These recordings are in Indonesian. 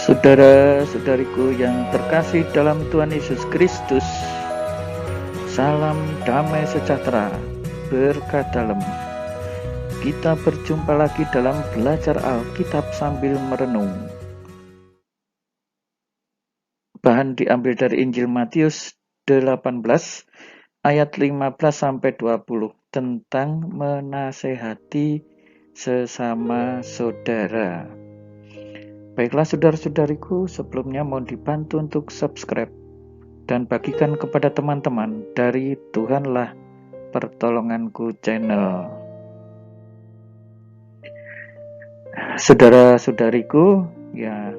Saudara-saudariku yang terkasih dalam Tuhan Yesus Kristus, salam damai sejahtera, berkat dalam. Kita berjumpa lagi dalam belajar Alkitab sambil merenung. Bahan diambil dari Injil Matius 18 ayat 15-20 tentang menasehati sesama saudara. Baiklah saudara-saudariku, sebelumnya mohon dibantu untuk subscribe dan bagikan kepada teman-teman dari Tuhanlah Pertolonganku channel. Saudara-saudariku, ya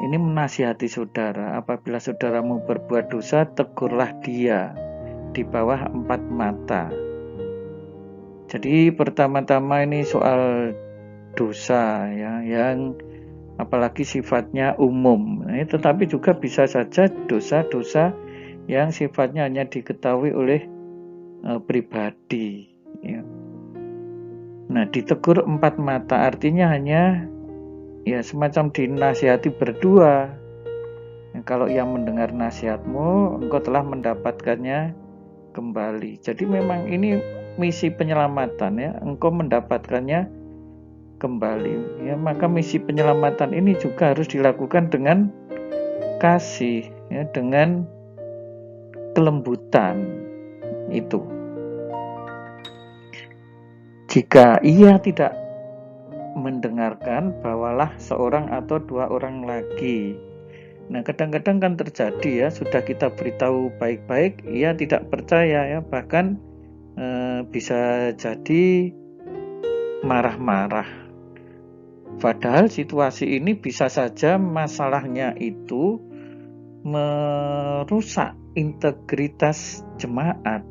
ini menasihati saudara. Apabila saudaramu berbuat dosa, tegurlah dia di bawah 4 mata. Jadi pertama-tama ini soal dosa ya, yang apalagi sifatnya umum, tetapi juga bisa saja dosa-dosa yang sifatnya hanya diketahui oleh pribadi ya. Nah, ditegur 4 mata artinya hanya ya semacam dinasihati berdua. Kalau ia mendengar nasihatmu, engkau telah mendapatkannya kembali. Jadi memang ini misi penyelamatan ya, engkau mendapatkannya kembali ya. Maka misi penyelamatan ini juga harus dilakukan dengan kasih ya, dengan kelembutan itu. Jika ia tidak mendengarkan, bawalah seorang atau 2 orang lagi. Nah, kadang-kadang kan terjadi ya, sudah kita beritahu baik-baik, ia tidak percaya ya, bahkan bisa jadi marah-marah. Padahal situasi ini bisa saja masalahnya itu merusak integritas jemaat,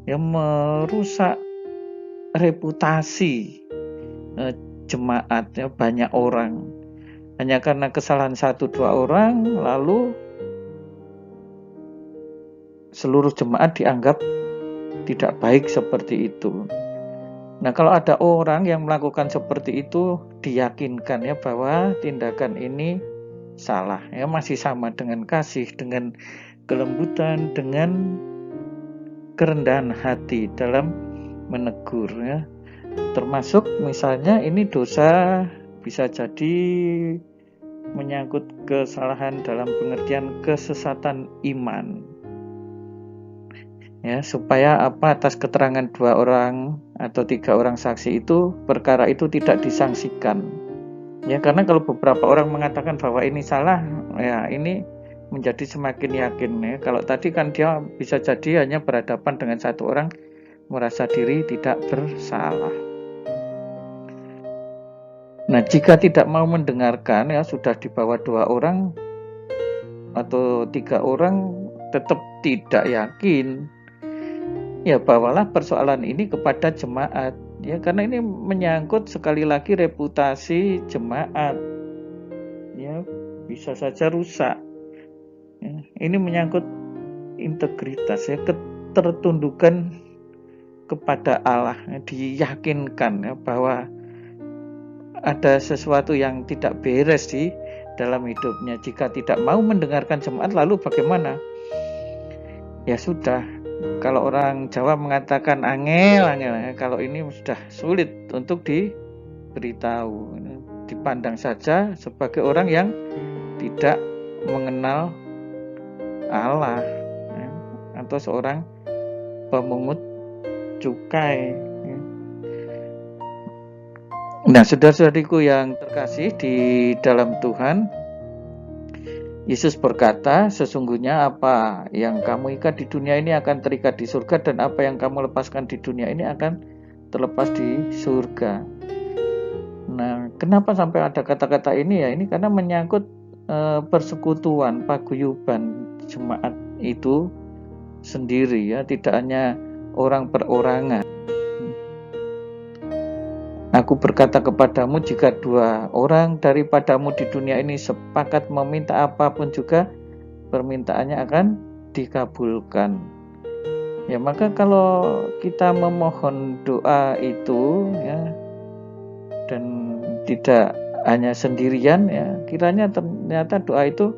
ya, merusak reputasi jemaat ya, banyak orang. Hanya karena kesalahan 1-2 orang, lalu seluruh jemaat dianggap tidak baik seperti itu. Nah, kalau ada orang yang melakukan seperti itu, diyakinkan ya bahwa tindakan ini salah ya, masih sama dengan kasih, dengan kelembutan, dengan kerendahan hati dalam menegur ya. Termasuk misalnya ini dosa bisa jadi menyangkut kesalahan dalam pengertian kesesatan iman. Ya, supaya atas keterangan 2 orang atau 3 orang saksi itu, perkara itu tidak disangsikan. Ya, karena kalau beberapa orang mengatakan bahwa ini salah, ya ini menjadi semakin yakin ya. Kalau tadi kan dia bisa jadi hanya berhadapan dengan 1 orang, merasa diri tidak bersalah. Nah, jika tidak mau mendengarkan ya, sudah di bawah 2 orang atau 3 orang tetap tidak yakin, ya bawalah persoalan ini kepada jemaat ya, karena ini menyangkut sekali lagi reputasi jemaat ya, bisa saja rusak ya. Ini menyangkut integritas ya, ketertundukan kepada Allah ya, diyakinkan ya, bahwa ada sesuatu yang tidak beres di dalam hidupnya. Jika tidak mau mendengarkan jemaat, lalu bagaimana? Ya sudah, kalau orang Jawa mengatakan angel, kalau ini sudah sulit untuk diberitahu, dipandang saja sebagai orang yang tidak mengenal Allah ya, atau seorang pemungut cukai ya. Nah, saudara-saudariku yang terkasih di dalam Tuhan, Yesus berkata, sesungguhnya apa yang kamu ikat di dunia ini akan terikat di surga, dan apa yang kamu lepaskan di dunia ini akan terlepas di surga. Nah, kenapa sampai ada kata-kata ini ya? Ini karena menyangkut persekutuan, paguyuban jemaat itu sendiri ya, tidak hanya orang perorangan. Aku berkata kepadamu, jika 2 orang daripadamu di dunia ini sepakat meminta apapun juga, permintaannya akan dikabulkan. Ya, maka kalau kita memohon doa itu ya, dan tidak doanya sendirian, ya kiranya ternyata doa itu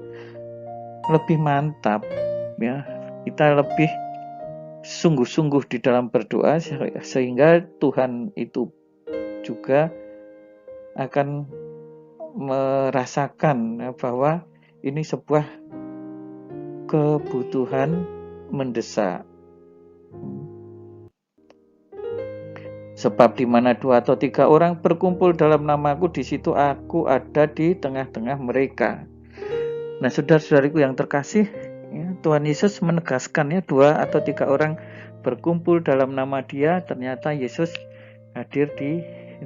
lebih mantap, ya kita lebih sungguh-sungguh di dalam berdoa, sehingga Tuhan itu juga akan merasakan bahwa ini sebuah kebutuhan mendesak. Sebab di mana 2 atau 3 orang berkumpul dalam namaku, di situ aku ada di tengah-tengah mereka. Nah, saudara-saudariku yang terkasih, ya, Tuhan Yesus menegaskan, ya, 2 atau 3 orang berkumpul dalam nama Dia, ternyata Yesus hadir di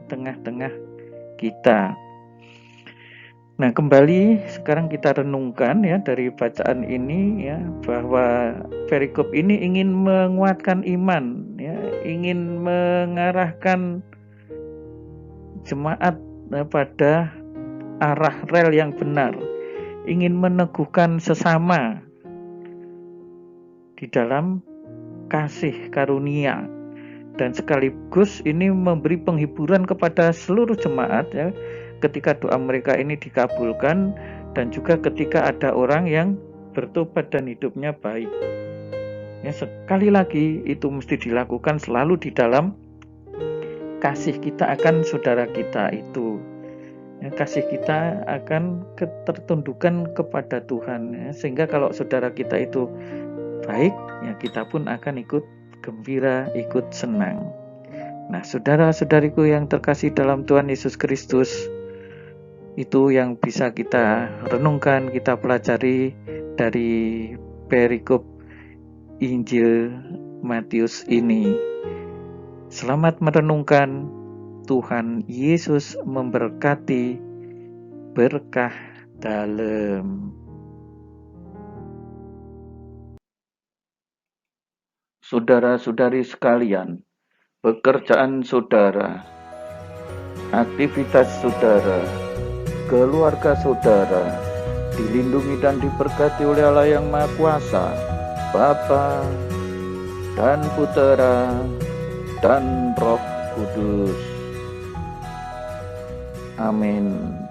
tengah-tengah kita. Nah, kembali sekarang kita renungkan, ya, dari bacaan ini, ya, bahwa perikop ini ingin menguatkan iman, ya, ingin mengarahkan jemaat pada arah rel yang benar, ingin meneguhkan sesama di dalam kasih karunia, dan sekaligus ini memberi penghiburan kepada seluruh jemaat, ya, ketika doa mereka ini dikabulkan, dan juga ketika ada orang yang bertobat dan hidupnya baik. Ya, sekali lagi itu mesti dilakukan selalu di dalam kasih kita akan saudara kita itu. Ya, kasih kita akan ketertundukan kepada Tuhan, ya, sehingga kalau saudara kita itu baik, ya kita pun akan ikut gembira, ikut senang. Nah, saudara-saudariku yang terkasih dalam Tuhan Yesus Kristus, itu yang bisa kita renungkan, kita pelajari dari perikop Injil Matius ini. Selamat merenungkan. Tuhan Yesus memberkati. Berkah dalam. Saudara-saudari sekalian, pekerjaan saudara, aktivitas saudara, keluarga saudara dilindungi dan diberkati oleh Allah yang Maha Kuasa, Bapa dan Putera dan Roh Kudus. Amin.